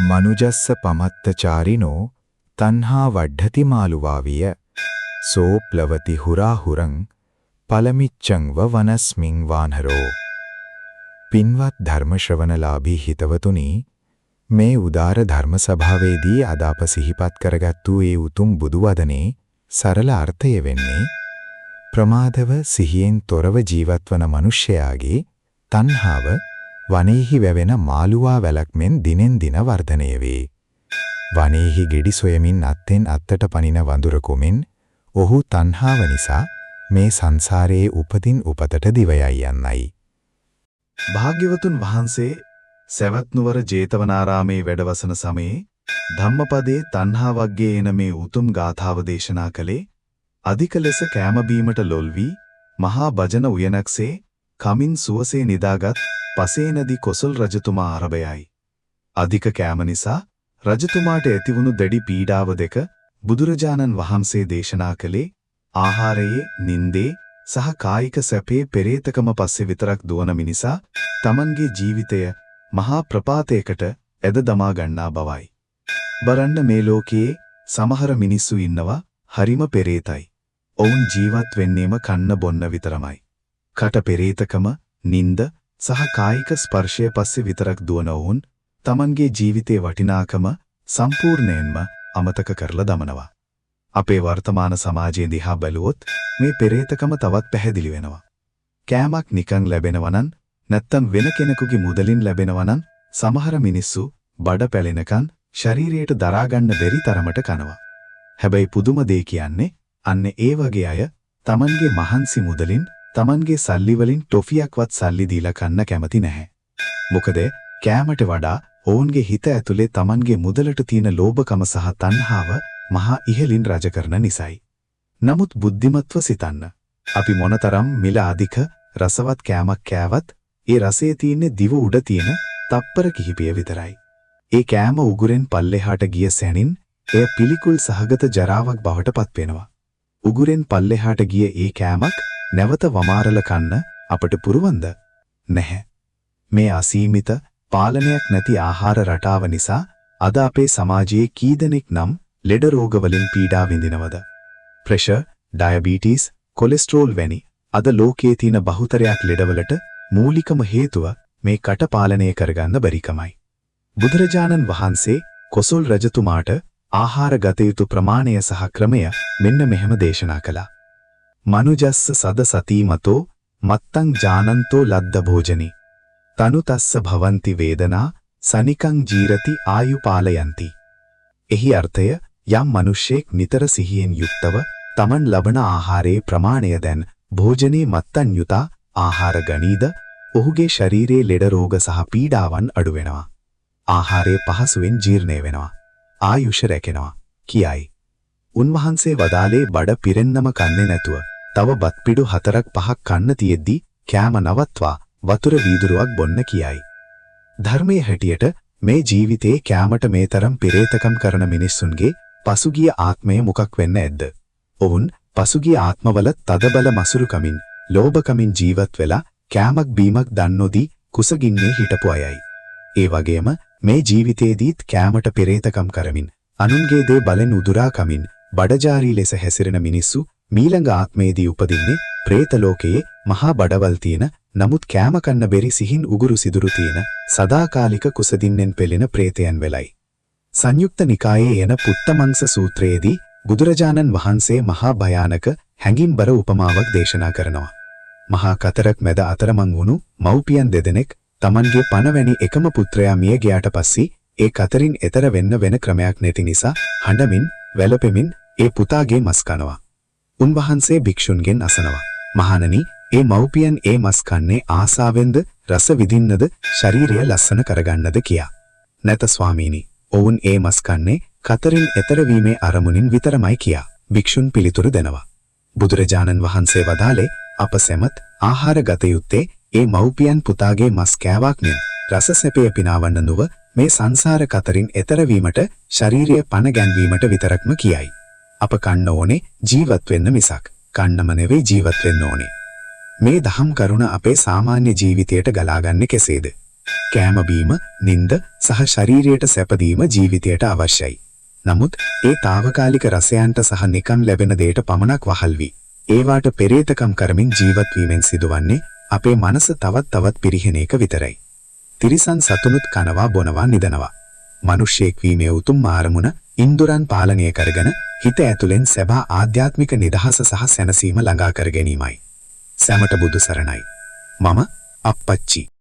මනුජස්ස පමත්තචාරිනෝ තණ්හා වඩ්ඩති මාළුවාවිය සෝ ප්ලවති හුරාහුරං පලමිච්ඡං වනස්මින් වානරෝ. පින්වත් ධර්ම ශ්‍රවණලාභී හිතවතුනි, මේ උදාර ධර්ම සභාවේදී අද අප සිහිපත් කරගත්තු ඒ උතුම් බුදු වදනේ සරල අර්ථය වෙන්නේ ප්‍රමාදව සිහියෙන් තොරව ජීවත්වන මිනිසයාගේ තණ්හාව වනයේහි වැවෙන මාළුවා වැලක් මෙන් දිනෙන් දින වර්ධනය වේ. වනයේහි ගෙඩි සොයමින් අත්ෙන් අත්තට පනින වඳුර කොමින් ඔහු තණ්හාව නිසා මේ සංසාරයේ උපතින් උපතට දිව යන්නයි. භාග්‍යවතුන් වහන්සේ සවැත් නුවර ජේතවනාරාමේ වැඩවසන සමයේ ධම්මපදයේ තණ්හා වර්ගයේ එන මේ උතුම් ගාථාව දේශනා කළේ අධික ලෙස කෑම බීමට ලොල් වී මහා භජන උයනක්සේ කමින් සුවසේ නිදාගත් පසේනදී කොසල් රජතුමා ආරබයයි. අධික කෑම නිසා රජතුමාට ඇතිවුණු දැඩි පීඩාව දෙක බුදුරජාණන් වහන්සේ දේශනා කළේ ආහාරයේ නින්දේ සහ කායික සැපේ පෙරේතකම පස්සේ විතරක් දුවන මිනිසා තමන්ගේ ජීවිතය මහා ප්‍රපාතයකට ඇද දමා ගන්නා බවයි. බලන්න මේ ලෝකයේ සමහර මිනිස්සු ඉන්නවා හරිම පෙරේතයි. ඔවුන් ජීවත් වෙන්නේම කන්න බොන්න විතරමයි. කට පෙරේතකම, නින්ද සහ කායික ස්පර්ශය පස්සේ විතරක් දුවන ඔවුන් තමන්ගේ ජීවිතයේ වටිනාකම සම්පූර්ණයෙන්ම අමතක කරලා දමනවා. අපේ වර්තමාන සමාජයේ දිහා බැලුවොත් මේ පෙරේතකම තවත් පැහැදිලි වෙනවා. කෑමක් නිකන් ලැබෙනවා නම් නැත්තම් වෙන කෙනෙකුගේ මුදලින් ලැබෙනවා නම් සමහර මිනිස්සු බඩ පැලෙනකන් ශරීරයට දරා ගන්න බැරි තරමට කනවා. හැබැයි පුදුම දේ කියන්නේ අන්න ඒ වගේ අය තමන්ගේ මහන්සි මුදලින් තමන්ගේ සල්ලි වලින් ටොෆියක්වත් සල්ලි දීලා කන්න කැමති නැහැ. මොකද කෑමට වඩා ඔවුන්ගේ හිත ඇතුලේ තමන්ගේ මුදලට තියෙන ලෝභකම සහ තණ්හාව මහා ඉහළින් රජ කරන නිසායි. නමුත් බුද්ධිමත්ව සිතන්න. අපි මොනතරම් මිල අධික රසවත් කෑමක් කෑවත් ඒ රසයේ තියෙන දිව උඩ තියෙන තප්පර කිහිපය විතරයි. ඒ කෑම උගුරෙන් පල්ලෙහාට ගිය සැනින් එය පිළිකුල් සහගත ජරාවක් බවට පත් වෙනවා. උගුරෙන් පල්ලෙහාට ගිය ඒ කෑමක් නැවත වමාරල කන්න අපට පුරුවන්ද? නැහැ. මේ අසීමිත පාලනයක් නැති ආහාර රටාව නිසා අද අපේ සමාජයේ කී දෙනෙක් නම් ලෙඩ රෝග වලින් පීඩා විඳිනවද? ප්‍රෙෂර්, ඩයබටිස්, කොලෙස්ටරෝල් වැනි අද ලෝකයේ තියෙන බහුතරයක් ලෙඩවලට මූලිකම හේතුව මේ කට පාලනය කරගන්න බැරිකමයි. බුදුරජාණන් වහන්සේ කොසල් රජතුමාට ආහාර ගත යුතු ප්‍රමාණය සහ ක්‍රමය මෙන්න මෙහෙම දේශනා කළා. මනුජස්ස සද සතිමතෝ මත්තං ජානන්තෝ ලද්ද භෝජනි තනුතස්ස භවಂತಿ වේදනා සනිකං ජීරති ආයුපාලයන්ති. එහි අර්ථය යම් මිනිසෙක් නිතර සිහියෙන් යුක්තව තමන් ලබන ආහාරයේ ප්‍රමාණය දැන් භෝජනේ මත්තන් යුතා ආහාර ගනීද ඔහුගේ ශරීරයේ ලෙඩ රෝග සහ පීඩාවන් අඩු වෙනවා. ආහාරය පහසුවෙන් ජීර්ණය වෙනවා. ආයුෂ රැකෙනවා කියයි. උන්වහන්සේ වදාලේ බඩ පිරෙන්නම කන්නේ නැතුව තව බත් පිඩු 4-5ක් කන්න තියෙද්දි කෑම නවත්වා වතුර වීදුරුවක් බොන්න කියයි. ධර්මයේ හැටියට මේ ජීවිතේ කෑමට මේ තරම් පෙරේතකම් කරන මිනිස්සුන්ගේ පසුගිය ආත්මය මොකක් වෙන්න ඇද්ද? ඔවුන් පසුගිය ආත්මවල තදබල මසුරුකමින්, ලෝභකමින් ජීවත් වෙලා කෑමක් බීමක් දන්නෝදී කුසගින්නේ හිටපු අයයි. ඒ වගේම මේ ජීවිතේදීත් කෑමට පෙරේතකම් කරමින්, අනුන්ගේ දේ බලෙන් උදුරා කමින්, බඩජාරී ලෙස හැසිරෙන මිනිස්සු මීළඟ ආත්මයේදී උපදින්නේ പ്രേත ලෝකයේ මහා බඩවල් තියෙන නමුත් කෑම කන්න බැරි සිහින් උගුරු සිදුරු තියෙන සදාකාලික කුසදින්නෙන් පෙළෙන പ്രേතයන් වෙලයි. සංයුක්ත නිකායේ එන පුත්තමංස සූත්‍රයේදී බුදුරජාණන් වහන්සේ මහා භයානක හැඟීම්බර උපමාවක් දේශනා කරනවා. මහා කතරක් මැද අතරමං වුණු මව්පියන් දෙදෙනෙක් තමන්ගේ පණවැනි එකම පුත්‍රයා මිය ගියාට පස්සේ ඒ කතරින් එතර වෙන්න වෙන ක්‍රමයක් නැති නිසා හඬමින් වැළපෙමින් ඒ පුතාගේ මස් කනවා. උන්වහන්සේ භික්ෂුන්ගෙන් අසනවා, මහණනි, ඒ මව්පියන් ඒ මස් කන්නේ ආසාවෙන්ද රස විඳින්නද ශරීරය ලස්සන කරගන්නද කියා. නැත ස්වාමීනි, ඔවුන් ඒ මස් කන්නේ කතරින් එතර වීමේ අරමුණින් විතරමයි කියා භික්ෂුන් පිළිතුරු දෙනවා. බුදුරජාණන් වහන්සේ වදාළේ අප සැමත් ආහාර ගත යුත්තේ ඒ මව්පියන් පුතාගේ මස් කෑවක් මෙන් රස සැපය පිනාවන්න නොව මේ සංසාර කතරින් එතර වීමට ශරීරය පණ ගැන්වීමට විතරක්ම කියයි. අප කන්න ඕනේ ජීවත් වෙන්න මිසක් කන්නම නෙවෙයි ජීවත් වෙන්න ඕනේ. මේ දහම් කරුණ අපේ සාමාන්‍ය ජීවිතයට ගලාගන්නේ කෙසේද? කෑම බීම, නිින්ද සහ ශරීරයට සැපදීම ජීවිතයට අවශ්‍යයි. නමුත් ඒ తాවකාලික රසයන්ට සහ නිකම් ලැබෙන දෙයට පමණක් වහල් වී ඒවාට පෙරේතකම් කරමින් ජීවත් වීමෙන් සිදුවන්නේ අපේ මනස තවත් පිරිහෙන එක විතරයි. තිරිසන් සතුනුත් කනවා බොනවා නිදනවා. මිනිසෙක් වීමේ උතුම් අරමුණ ඉන්ද්‍රයන් පාලනය කරගෙන හිත ඇතුලෙන් සැබෑ ආධ්‍යාත්මික නිදහස සහ සැනසීම ළඟා කර ගැනීමයි. සැමට බුදු සරණයි. මම අප්පච්චි